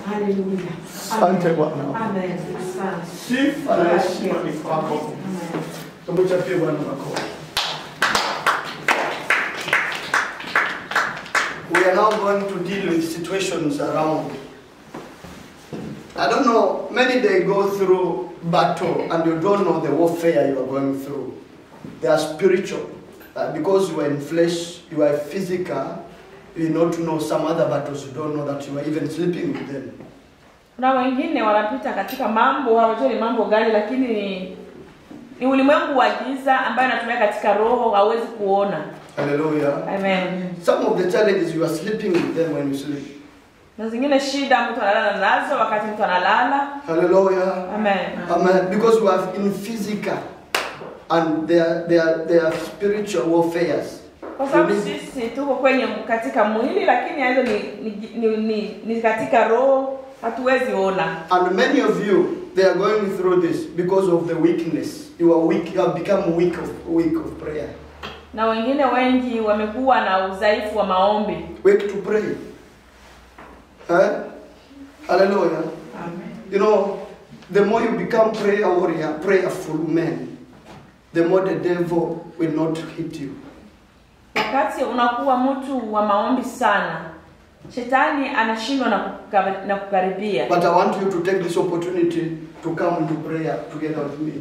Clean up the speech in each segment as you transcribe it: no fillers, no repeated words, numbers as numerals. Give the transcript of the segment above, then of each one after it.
Hallelujah. Asante Bwana. Amen. Sifa na heshima ni kwako. Tumchapie Bwana makofi. We are now going to deal with situations around. I don't know, many they go through battle and you don't know the warfare you are going through. They are spiritual. Because you are in flesh, you are physical, you not know some other battles, you don't know that you are even sleeping with them. Kuna wengine wanapita katika mambo, hawajui mambo gani, lakini ni ulimwengu wa giza ambayo anatumia katika roho, hawezi kuona. Hallelujah. Amen. Some of the challenges you are sleeping with them when you sleep. Na zingine shida mtu analala nazo wakati mtu analala. Hallelujah. Amen. Amen. Because we are in physical and they are spiritual warfares. Kwa sababu sisi tuko kwenye katika mwili, lakini hizo ni katika roho, hatuwezi ona. And many of you, they are going through this because of the weakness. You are weak, you have become weak of prayer. Na wengine wengi wamekuwa na udhaifu wa maombi. Weak to pray. Hallelujah. Amen. You know, the more you become prayer warrior, prayerful man, the more the devil will not hit you. Wakati unakuwa mtu wa maombi sana, shetani anashindwa na kukaribia. But I want you to take this opportunity to come into prayer together with me.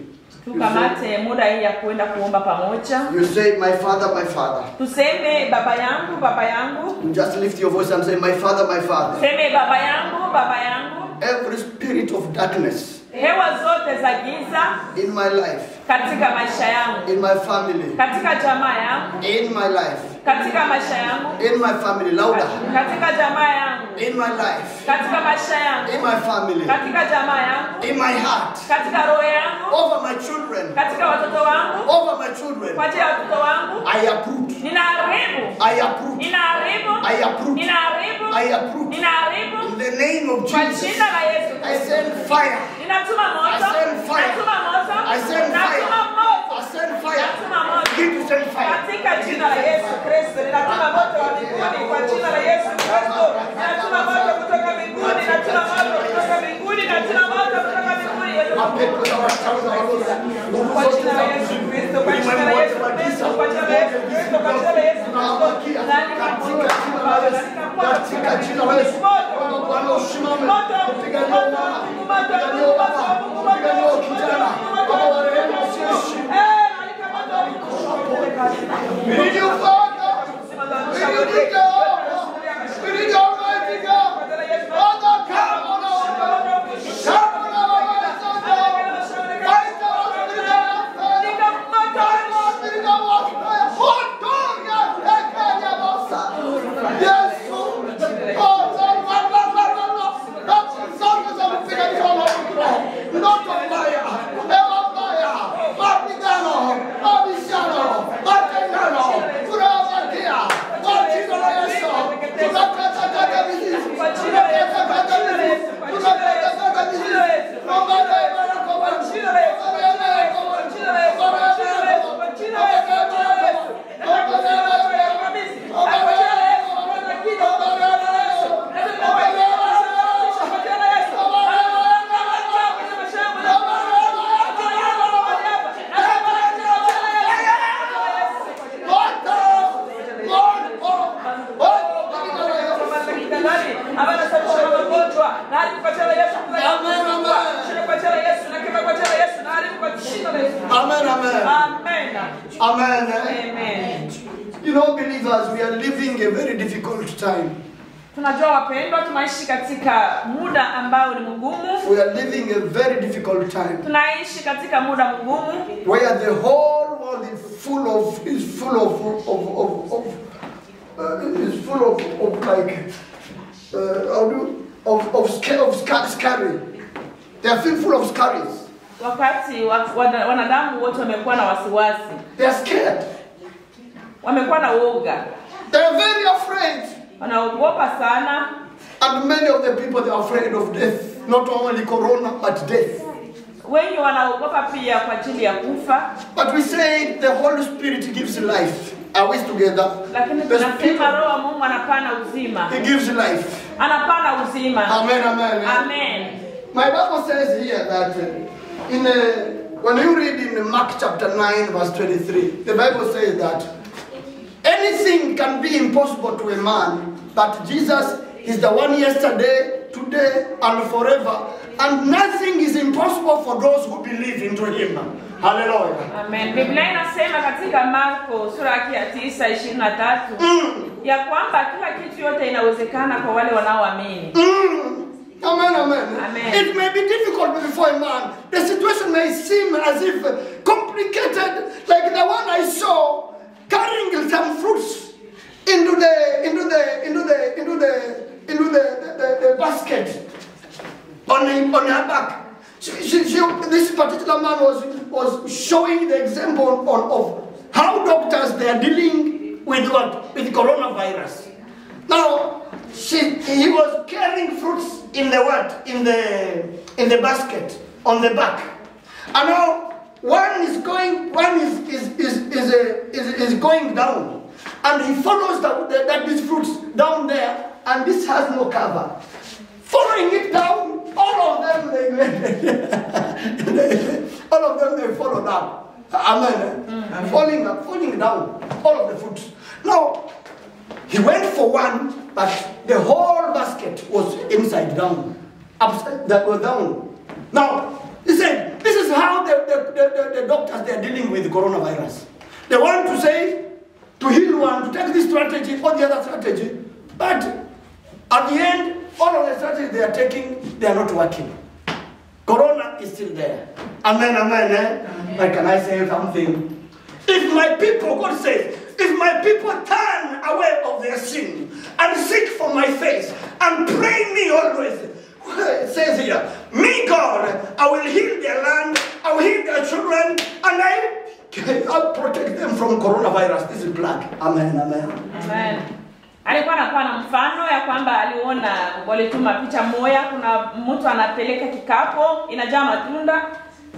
Tukamate muda hii ya kwenda kuomba pamoja. You say, my Father, my Father. Tuseme baba yangu, baba yangu. You just lift your voice and say, my Father, my Father. Seme baba yangu, baba yangu. Every spirit of darkness hewa zote za giza in my life, katika maisha yangu, in my family, katika jamaa yangu, in my life, katika maisha yangu, in my family, louder, katika jamaa yangu, in my life, katika maisha yangu, in my family, katika jamaa yangu, in my heart, katika roho yangu, over my children, katika watoto wangu, over my children, kwa ajili ya watoto wangu, I uproot, ninaharibu, I uproot, ninaharibu, I uproot, ninaharibu, I uproot, ninaharibu, in the name of kwa Jesus. jina la Yesu I send fire, ninatuma moto, I send fire, natuma moto, I send fire, natuma moto, I send fire, natuma moto, begin to send fire. katika jina la Yesu Kristo, ninatuma moto wa mbinguni kwa jina la Yesu Kristo, ninatuma moto kutoka mbinguni, natuma moto kutoka mbinguni, natuma moto kutoka mbinguni, kwa jina la Yesu Kristo, kwa jina la Yesu Kristo, kwa jina la Yesu Kristo, kwa jina la Yesu Kristo, katika jina la Yesu, Bwana usimame, kupigania mama, kupigania baba, kupigania kijana, Baba wa rehema usiishi. We need you, Father. We need you, Jehovah. We need you, Almighty God. Father, come on our God. Come on our God. Fight our spiritual affairs. Fight our spiritual warfare. Hold on, yes, Lord. Not on fire, ever fire, Martigano, Abishano, Martigano, Furabakia, Martigano, Amen. Amen. You know, believers, we are living a very difficult time. Tunajua wapendwa, tunaishi katika muda ambao ni mgumu. We are living a very difficult time. Tunaishi katika muda mgumu where the whole world is full of scary. They are full of scaries. Wakati wanadamu wote wamekuwa na wasiwasi. They are scared. Wamekuwa na woga. They are very afraid. Wanaogopa sana. And many of the people, they are afraid of death. Not only corona, but death. Wengi wanaogopa pia kwa ajili ya kufa. But we say the Holy Spirit gives life. Are we together? Lakini tunasema Roho wa Mungu anapana uzima. He gives life. anapana uzima. Amen, amen. Amen. My Bible says here that when you read in Mark chapter 9 verse 23, the Bible says that anything can be impossible to a man, but Jesus is the one yesterday, today, and forever. And nothing is impossible for those who believe into him. Hallelujah. Amen. Biblia inasema katika Marko sura ya 9:23 ya kwamba kila kitu yote inawezekana kwa wale wanaoamini. Amen, amen. Amen. It may be difficult before a man. The situation may seem as if complicated, like the one I saw carrying some fruits into the basket on her back. This particular man was showing the example of how doctors they are dealing with what? With coronavirus. Now he was carrying fruits in the what? In the basket on the back. And now one is going down, and he follows these fruits down there, and this has no cover. Following it down, all of them they follow down. Amen. Falling down, all of the fruits. Now he went for one, but the whole basket was inside down, upside that was down. Now he said, this is how the doctors they are dealing with coronavirus. They want to say to heal one, to take this strategy or the other strategy, but at the end, all of the strategies they are taking, they are not working. Corona is still there. Amen, amen. Amen. Like, can I say something? If my people, God says, if my people turn away of their sin and seek for my face and pray me always, it says here, me God, I will heal their land, I will heal their children, and I'll protect them from coronavirus. This is black. Amen, amen. Amen. Alikuwa anakuwa na mfano ya kwamba aliona walituma picha moja, kuna mtu anapeleka kikapo inajaa matunda.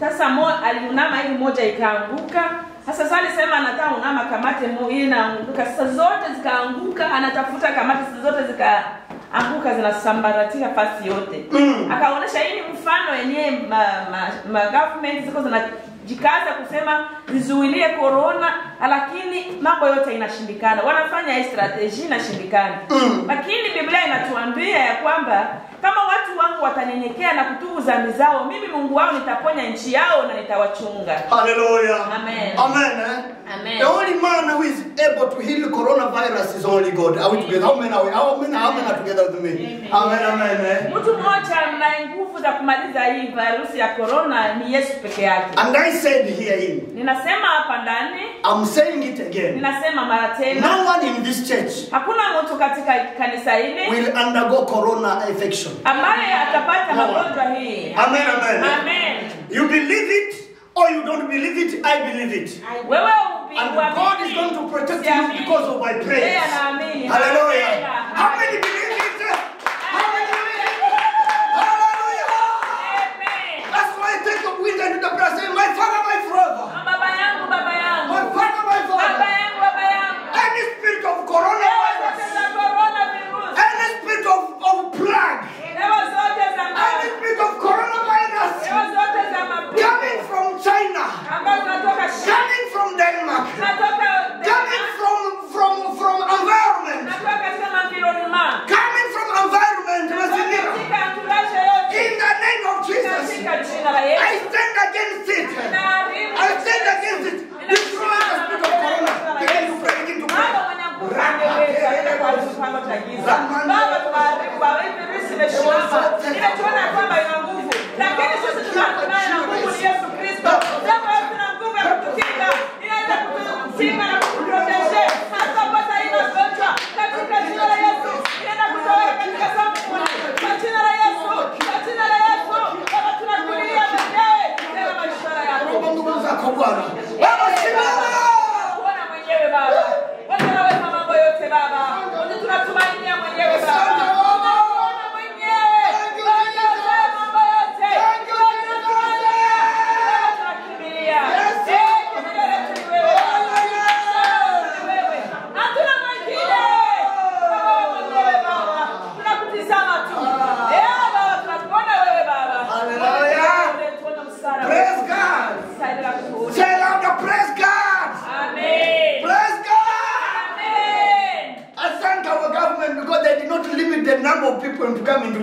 Sasa aliunama ili moja ikaanguka. Sasa alisema anataka unama kamate moja inaanguka. Sasa zote zikaanguka, anatafuta kamate zote zikaanguka zinasambaratika fasi yote. Akaonesha hii ni mfano yenyewe government ziko zinajikaza kusema zizuilie corona, lakini mambo yote inashindikana. Wanafanya hii strategy inashindikana. Lakini Biblia inatuambia ya kwamba kama watu wangu watanyenyekea na kutubu dhambi zao, mimi Mungu wao nitaponya nchi yao na nitawachunga. Hallelujah. Amen. Amen. Amen. The only man who is able to heal coronavirus is only God. Are we together? How many are together with me? Amen. Amen. Mtu mmoja ana nguvu za kumaliza hii virusi ya corona ni Yesu peke yake. And I said herein. Ninasema hapa ndani. I'm saying it again. Ninasema mara tena. No one in this church. Hakuna mtu katika kanisa hili will undergo corona infection. ambaye atapata magonjwa hii. Amen, amen. Amen. You believe it or you don't believe it, I believe it. Wewe and God is going to protect you because of my prayers. Hallelujah. How many believe it? How many believe it? Hallelujah. Amen. That's why I take a wind into the brass saying, my father, my brother. Baba yangu, baba yangu. My father, my father. Baba yangu, baba yangu. Any spirit of coronavirus. Any spirit of plague. Any spirit of coronavirus. Coming from China. Coming from Denmark. Coming from environment.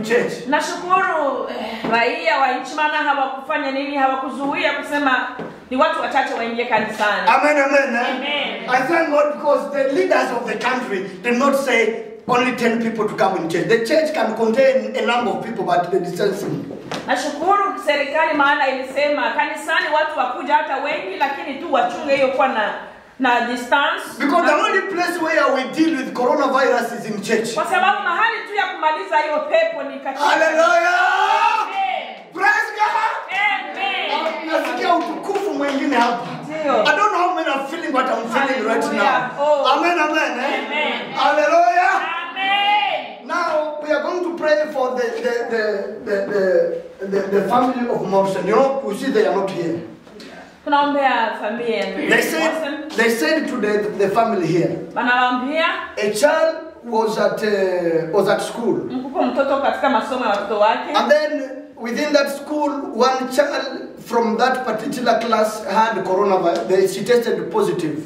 church. Nashukuru raia wa nchi maana hawakufanya nini, hawakuzuia kusema ni watu wachache waingie kanisani. Amen, amen. Amen. I thank God because the leaders of the country did not say only 10 people to come in church. The church can contain a number of people, but the distancing. Nashukuru serikali maana ilisema kanisani watu wakuja hata wengi, lakini tu wachunge hiyo kwa na distance. Because the only place where we deal with coronavirus is in church. Kwa sababu mahali tu ya kumaliza hiyo pepo ni katika. Hallelujah! Amen. Praise God! Amen. Nasikia utukufu mwingine hapa. I don't know how many are feeling what I'm feeling right now. Oh. Amen, amen. Amen. Hallelujah! Amen. Now we are going to pray for the family of Morrison. You know, we see they are not here. They said to the family here, a child was at school. And then within that school, one child from that particular class had coronavirus. She tested positive.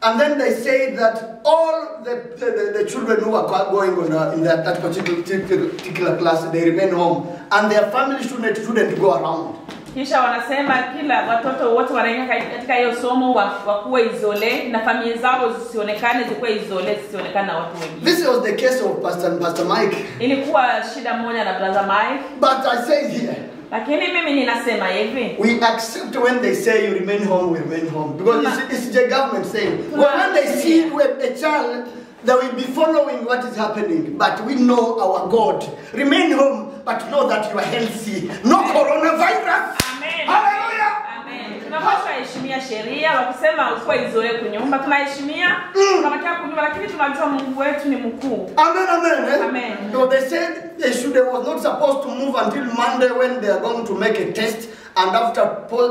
And then they say that all the children who are going on in that particular class, they remain home, and their family shouldn't go around. Kisha wanasema kila watoto wote wanaingia katika hiyo somo wakuwe isole na familia zao zisionekane, zikuwe isole, zisionekane na watu wengine. This was the case of Pastor Mike. Ilikuwa shida moja na Brother Mike. But I say here, lakini mimi ninasema hivi, we accept when they say you remain home, we remain home, because it's the government saying. When they see a child, they will be following what is happening. But we know our God. Remain home, but know that you are healthy. No coronavirus. Amen. Hallelujah. Amen. Tunapaswa heshimia sheria, wakisema usiwe izole kunyumba, tunaheshimia. Tunataka kunyumba, lakini tunajua Mungu wetu ni mkuu. Amen, amen. Amen. So they said they was not supposed to move until Monday when they are going to make a test, and after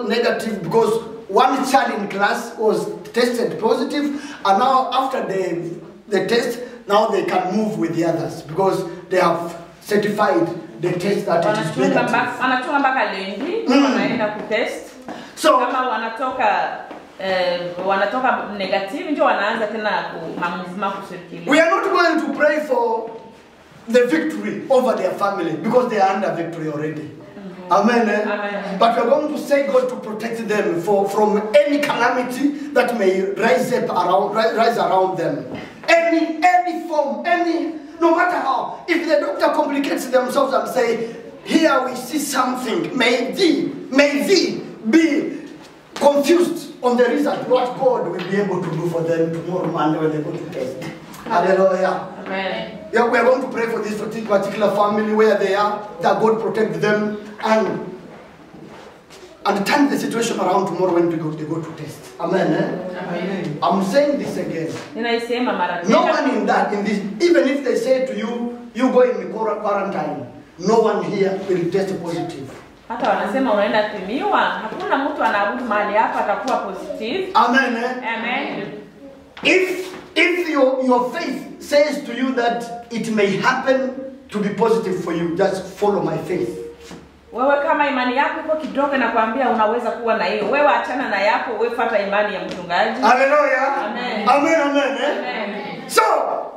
negative, because one child in class was tested positive, and now after the test, now they can move with the others because they have certified the test that it is negative. Wanachunga mpaka lendi, wanaenda kutest. So kama wanatoka negative, ndio wanaanza tena mamuvuma kushiriki. We are not going to pray for the victory over their family because they are under victory already. Amen. Amen. But we are going to say God to protect them from any calamity that may rise around them. Any form, no matter how. If the doctor complicates themselves and say, here we see something, may thee be confused on the result, what God will be able to do for them tomorrow Monday when they go to test. Hallelujah. Amen. Yeah, we are going to pray for this particular family where they are, that God protect them and turn the situation around tomorrow when they go to test. Amen. Amen. I'm saying this again. No one in this, even if they say to you, you go in quarantine, no one here will test positive. Hata wanasema unaenda pimiwa, hakuna mtu anarudi mahali hapa atakuwa positive. Amen. Amen. If your faith says to you that it may happen to be positive for you, just follow my faith. Wewe kama imani yako iko kidogo na kuambia unaweza kuwa na hiyo. Wewe achana na yako, wewe fuata imani ya mchungaji. Hallelujah. Amen. Amen, amen. Amen. So,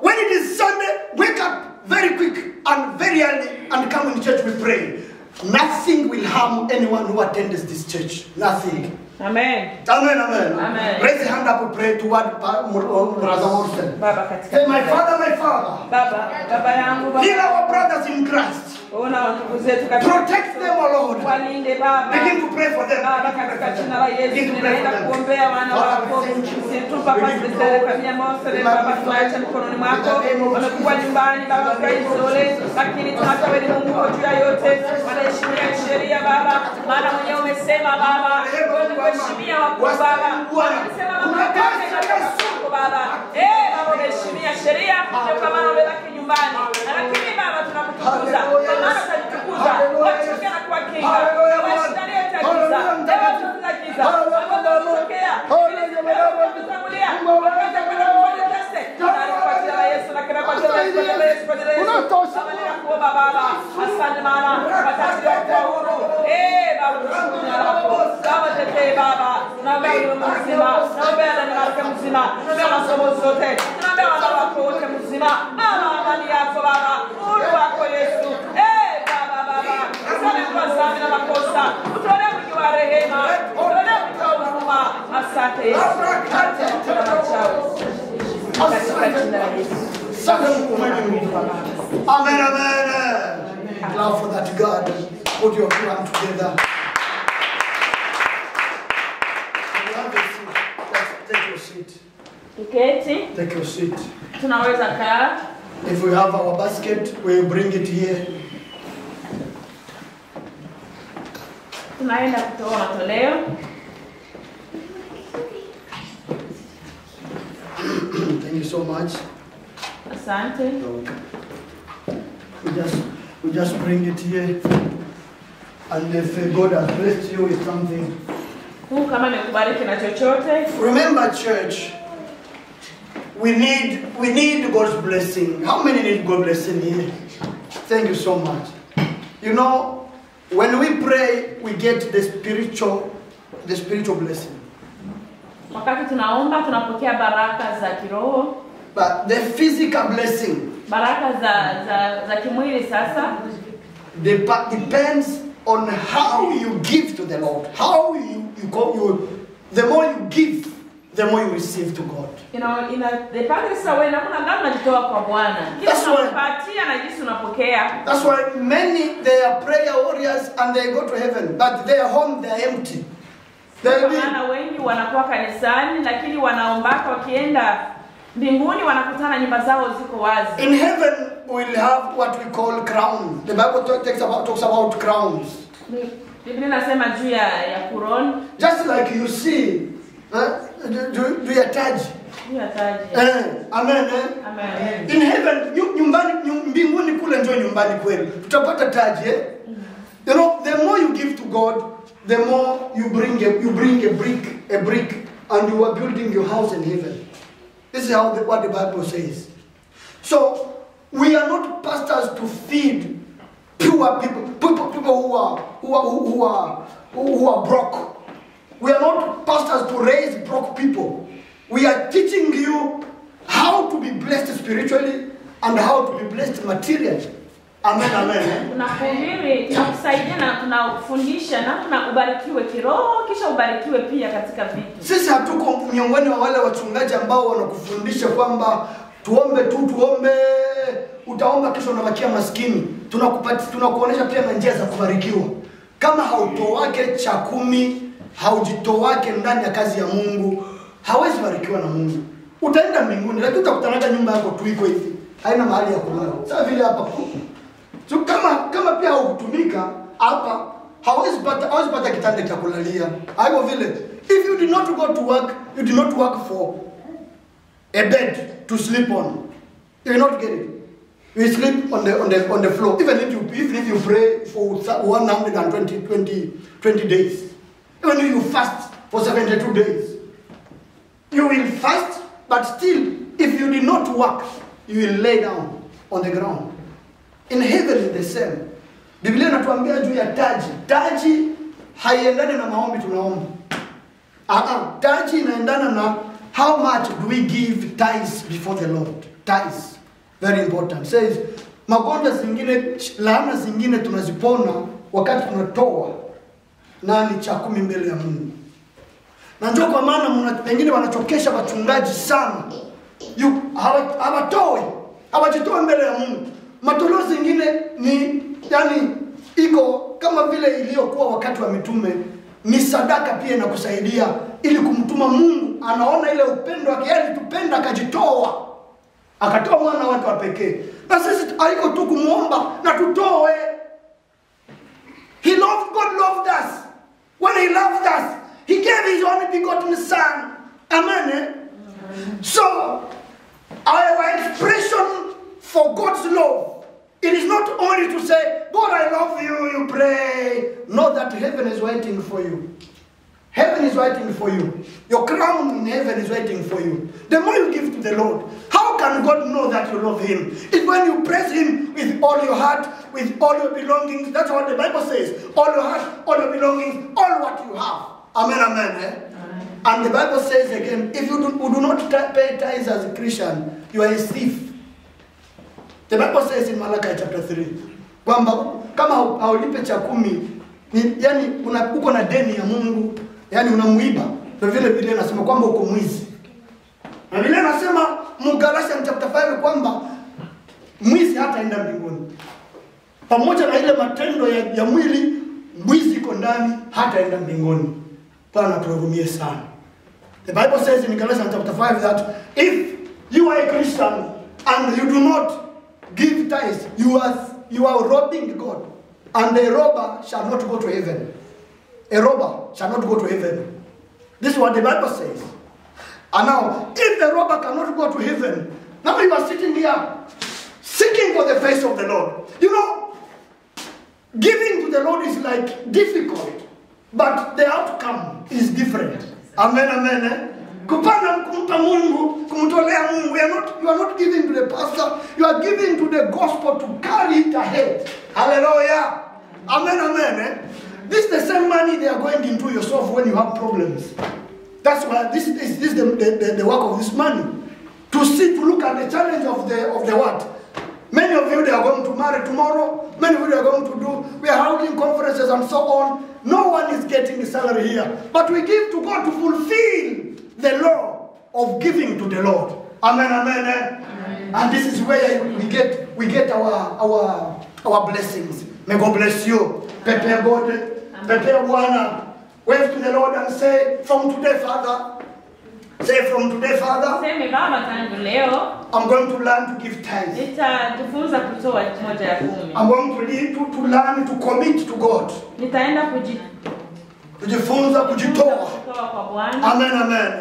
when it is Sunday, wake up very quick and very early and come in church, we pray. Nothing will harm anyone who attends this church. Nothing. Amen. Amen, amen. Amen. Raise your hand up, we pray toward Brother Morrison. Baba katika. Say, my Father. Baba yangu baba. Heal our brothers in Christ. Protect them, O Lord. Begin to pray for them. Baba katika jina la Yesu ninaenda kuombea wana wako. Situpa pasi serikali Morrison baba tunaacha mikononi mwako. Wamekuwa nyumbani baba kwa izole, lakini tunataka wewe Mungu kwa juu ya yote. Wanaheshimia sheria baba. Maana mwenyewe umesema baba, wewe kuheshimia wakuu baba. Unasema mamlaka yako baba. Baba unaheshimia sheria ndio kama unabaki nyumbani. Lakini baba tunakutukuza. Maana tunatukuza. Wachukia na kwa kinga. Washindani utakiza. Ewa tutakiza. Baba unatokea. Tunatangulia. Wakati kuna mmoja teste. Kwa jina la Yesu na kwa jina la Yesu. Unatosha. Baba baba. Asante maana. Wakati wa huru. Baba tete Baba. Tunaomba uwe mzima. Tunaomba ndani yake mzima. Tunaomba masomo zote. Tunaomba wana wako wote mzima. Baba amani yako Baba. Uru wako Yesu. Baba. Asante kwa dhambi na makosa. Utuone mwingi wa rehema. Utuone mwingi wa huruma. Asante Yesu. Asante kwa machao. Katika jina la Yesu. Amen, amen. Glad for that, God. Put your hand together. Take your seat. Tuketi. Take your seat. Tunaweza kaa. If we have our basket, we bring it here. Tunaenda kutoa matoleo. Thank you so much. Asante. We just bring it here. And if God has blessed you with something, Kama amekubariki na chochote. Remember, church, we need God's blessing. How many need God's blessing here? Thank you so much. You know, when we pray, we get the spiritual blessing. Wakati tunaomba tunapokea baraka za kiroho. But the physical blessing, baraka za kimwili sasa, depends on how you give to the Lord. How the more you give, the more you receive to God. That's why many, they are prayer warriors and they go to heaven, but their home, they are empty. Wengi wanakuwa kanisani lakini wanaombaka wakienda mbinguni wanakutana nyumba zao ziko wazi. In heaven we'll have what we call crowns. The Bible talks about crowns. Biblia inasema juu ya kuroni. Just like you see, do you taji? Amen. Amen. In heaven, mbinguni kule ndio nyumbani kweli. Tutapata taji, eh? You know, the more you give to God, the more you bring a brick, and you are building your house in heaven. This is what the Bible says. So we are not pastors to feed pure people who are broke. We are not pastors to raise broke people. We are teaching you how to be blessed spiritually and how to be blessed materially. Amen, amen. Tunahubiri, tunakusaidia na tunakufundisha na tunakubarikiwe kiroho kisha ubarikiwe pia katika vitu. Sisi hatuko miongoni wa wale wachungaji ambao wanakufundisha kwamba tuombe, utaomba kisha unabakia maskini. Tunakuonesha pia na njia za kubarikiwa. Kama hautowake cha 10, haujitowake ndani ya kazi ya Mungu, hawezi barikiwa na Mungu. Utaenda mbinguni lakini utakutana nyumba yako tu iko hivi. Haina mahali ya kulala. Sasa vile hapa so kama pia hukutumika hapa hawezi pata kitanda cha kulalia. Hayo vile. If you did not go to work, you did not work for a bed to sleep on. You will not get it. You sleep on the floor. Even if you pray for 120 days. Even if you fast for 72 days. You will fast, but still, if you did not work, you will lay down on the ground. In heaven is the same. Biblia inatuambia juu ya taji. Taji haiendani na maombi tunaomba. Taji inaendana na how much do we give tithes before the Lord. Tithes. Very important. Says, magonjwa zingine, laana zingine tunazipona wakati tunatoa nani cha 10 mbele ya Mungu. Na ndio kwa maana wengine wanachokesha wachungaji sana. Hawajitoa mbele ya Mungu. Matoleo zingine ni iko kama vile iliyokuwa wakati wa mitume, ni sadaka pia na kusaidia ili kumtuma Mungu. Anaona ile upendo wake, yeye tupenda akajitoa. Akatoa mwana wake wa pekee. Na sisi haiko tu kumuomba na tutoe. God loved us. When he loved us, he gave his only begotten son. Amen. So our expression for God's love, it is not only to say, God, I love you, you pray. Know that heaven is waiting for you. Heaven is waiting for you. Your crown in heaven is waiting for you. The more you give to the Lord, how can God know that you love Him? It's when you praise Him with all your heart, with all your belongings. That's what the Bible says. All your heart, all your belongings, all what you have. Amen, amen. Amen. And the Bible says again, if you do not pay tithes as a Christian, you are a thief. The Bible says in Malachi chapter 3, kwamba kama haulipe cha 10, yani uko na deni ya Mungu, yani unamuiba. Na vile vile nasema kwamba uko mwizi. Na vile nasema Galatians chapter 5 kwamba mwizi hataenda mbinguni. Pamoja na ile matendo ya mwili, mwizi iko ndani hataenda mbinguni. Bwana tuhurumie sana. The Bible says in Galatians chapter 5 that if you are a Christian and you do not give tithes, you are robbing God. And a robber shall not go to heaven. A robber shall not go to heaven. This is what the Bible says. And now, if the robber cannot go to heaven, now you are sitting here seeking for the face of the Lord. You know, giving to the Lord is like difficult, but the outcome is different. Amen, amen. Kupana kumpa Mungu, kumtolea Mungu. You are not giving to the pastor. You are giving to the gospel to carry it ahead. Hallelujah. Amen, amen. This is the same money they are going into yourself when you have problems. That's why this is the work of this money. To look at the challenge of the what? Many of you, they are going to marry tomorrow. Many of you are going to we are holding conferences and so on. No one is getting a salary here. But we give to God to fulfill the law of giving to the Lord. Amen, amen. Amen. And this is where we get our blessings. May God bless you. Prepare God. Prepare one. Wave to the Lord and say, from today, Father. Say, from today, Father. I'm going to learn to give tithes. I'm going to learn to commit to God. Kujifunza kujitoa. Amen, amen.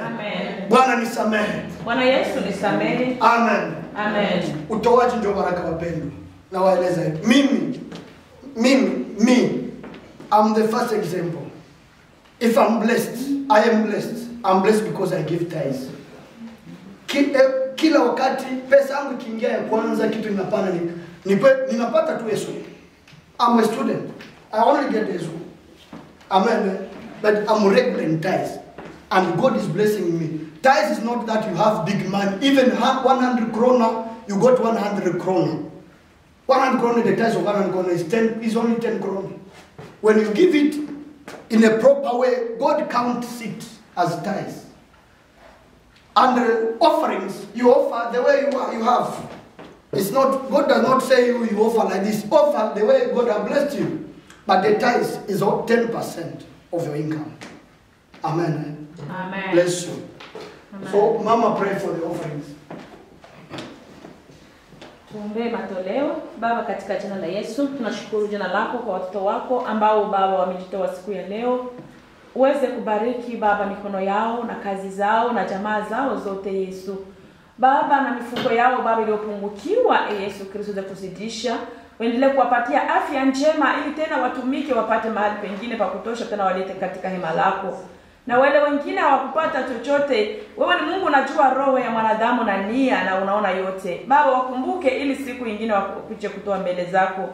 Bwana nisamehe. Bwana Yesu nisamehe. Amen. Amen. Utoaji ndio baraka wapendwa. Na waeleza hivi. Me, I'm the first example. If I'm blessed, I am blessed. I'm blessed because I give tithes. Kila wakati pesa yangu ikiingia ya kwanza kitu ninapata tu Yesu. I'm a student. I only get Yesu. Amen. But I'm regular in tithes. And God is blessing me. Tithes is not that you have big money. Even 100 krona, you got 100 krona. 100 krona, the tithes of 100 krona is only 10 krona. When you give it in a proper way, God counts it as tithes. And offerings, you offer the way you have. It's not, God does not say you offer like this. Offer the way God has blessed you. But the tithes is 10% of your income. Amen. Amen. Bless you. Amen. So, Mama, pray for the offerings. Tuombe matoleo. Baba, katika jina la Yesu, tunashukuru jina lako kwa watoto wako ambao Baba wamejitoa siku ya leo. Uweze kubariki Baba mikono yao na kazi zao na jamaa zao zote Yesu. Baba na mifuko yao Baba iliyopungukiwa Yesu Kristo za kuzidisha. Uendelee kuwapatia afya njema ili tena watumike wapate mahali pengine pa kutosha tena walete katika hema lako. Na wale wengine hawakupata chochote, wewe ni Mungu unajua roho ya mwanadamu na nia na unaona yote. Baba wakumbuke ili siku nyingine wakuje kutoa mbele zako.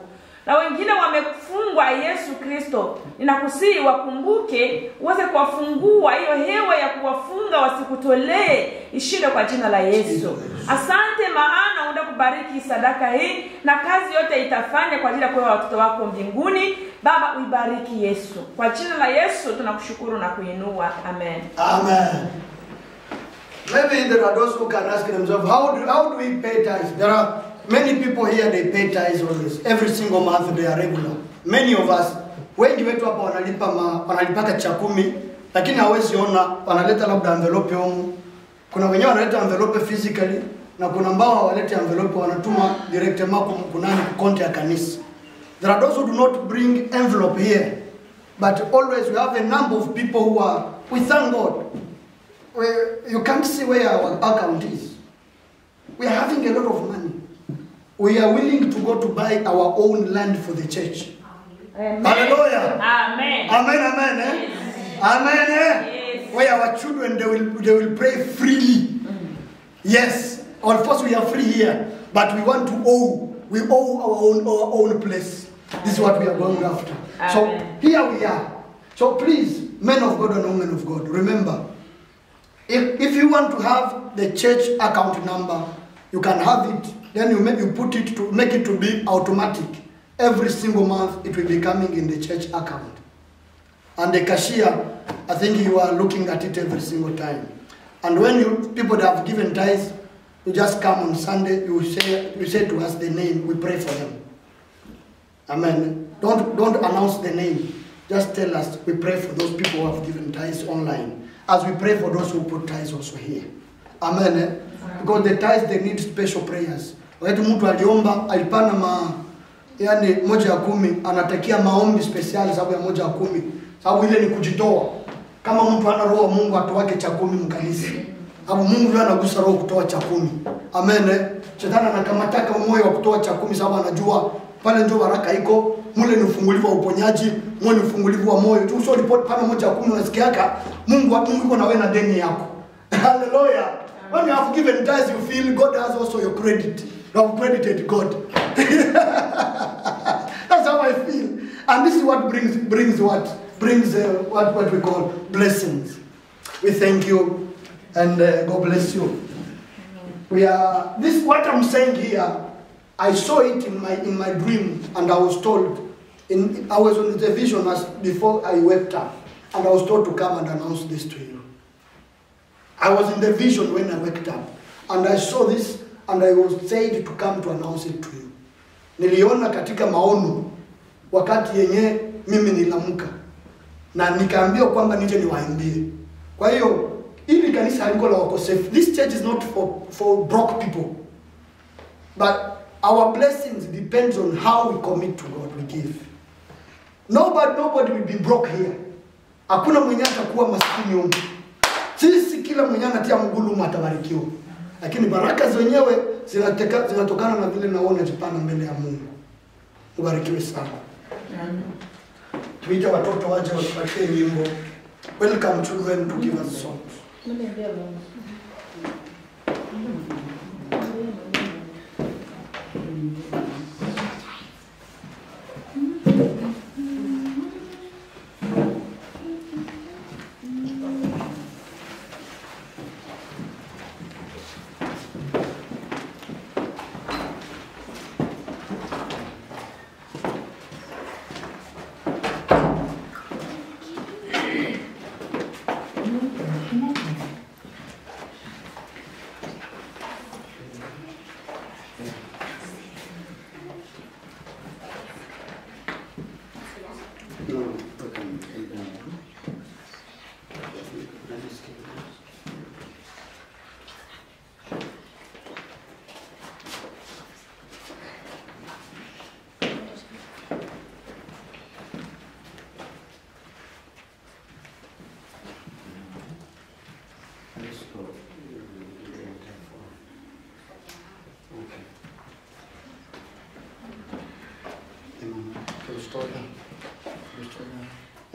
Na wengine wamefungwa Yesu Kristo, ninakusihi wakumbuke uweze kuwafungua hiyo hewa ya kuwafunga wasikutolee ishinde kwa jina la Yesu. Asante maana unaenda kubariki sadaka hii na kazi yote itafanya kwa ajili ya kwa watoto wako mbinguni. Baba uibariki Yesu. Kwa jina la Yesu tunakushukuru na kuinua. Amen. Amen. Maybe there are those who can ask themselves, how do we pay tithes? There are many people here, they pay tithes always. Every single month they are regular. Many of us, wengi wetu hapa wanalipaka cha 10, lakini hawezi ona wanaleta labda envelope humu. Kuna wenyewe wanaleta envelope physically na kuna ambao hawaleti envelope wanatuma direct kunani konti ya kanisa. There are those who do not bring envelope here. But always we have a number of people we thank God. You can't see where our account is. We are having a lot of money. We are willing to go to buy our own land for the church. Amen. Hallelujah. Amen. Amen, amen. Amen. Yes. Where our children, they will pray freely. Yes. Of course we are free here, but we want to owe. We owe our own place. This is what we are going after. Amen. So here we are. So please, men of God and women of God, remember, if you want to have the church account number, you can have it. Then you put it to make it to be automatic. Every single month it will be coming in the church account. And the cashier, I think you are looking at it every single time. And when people that have given tithes, you just come on Sunday, you say to us the name, we pray for them. Amen. Don't announce the name. Just tell us, we pray for those people who have given tithes online. As we pray for those who put tithes also here. Amen. Because the tithes, they need special prayers. Wakati mtu aliomba, alipana yani 1/10, anatakia maombi speciali sababu ya 1/10. Sababu ile ni kujitoa. Kama mtu ana roho Mungu atoake cha 10 mkanisa. Sababu Mungu ndiye anagusa roho kutoa cha 10. Amen. Shetani anakamataka moyo wa kutoa cha 10 sababu anajua pale ndio baraka iko, mule ni ufungulivu wa uponyaji, mule ni ufungulivu wa moyo. Tu sio report pana 1/10 unasikiaka Mungu yuko na wewe na deni yako. Hallelujah. When you have given tithes, you feel God has also your credit. You have credited God. That's how I feel. And this is what brings what we call blessings. We thank you and God bless you. This what I'm saying here. I saw it in my dream, and I was told. I was on the vision as before I waked up, and I was told to come and announce this to you. I was in the vision when I waked up, and I saw this, and I was said to come to announce it to you. Niliona katika maono wakati yenye mimi nilamka, na nikaambiwa kwamba nije niwaambie. Kwa hiyo ili kanisa haliko la wakosefu. This church is not for broke people, but our blessings depends on how we commit to God, we give. Nobody will be broke here. Hakuna mwenye atakuwa maskini huko. Sisi kila mwenye anatia mgulu atabarikiwa. Lakini baraka zenyewe zinatokana na vile naona jipana mbele ya Mungu. Ubarikiwe sana. Amen. Tuita watoto waje watupatie nyimbo. Welcome children to give us songs.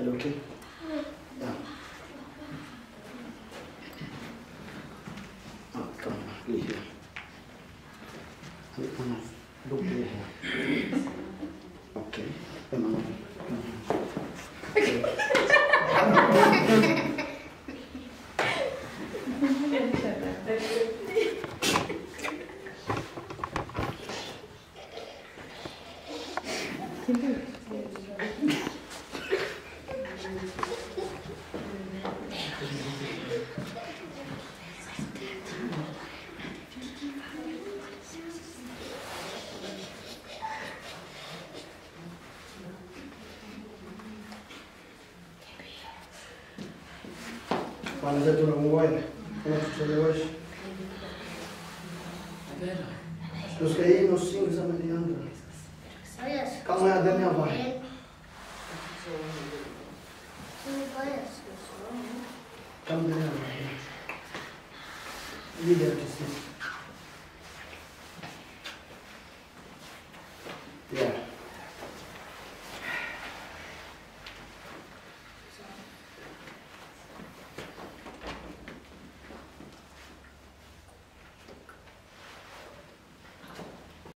Okay? Yeah. Oh, come on, leave here. Look here. Okay. Come on. Wanaweza tunamuoya kama tuchelewesha. Tusikie hii nusingi za madianga. Kama ya dani hapa. Kama dani hapa. Video to see.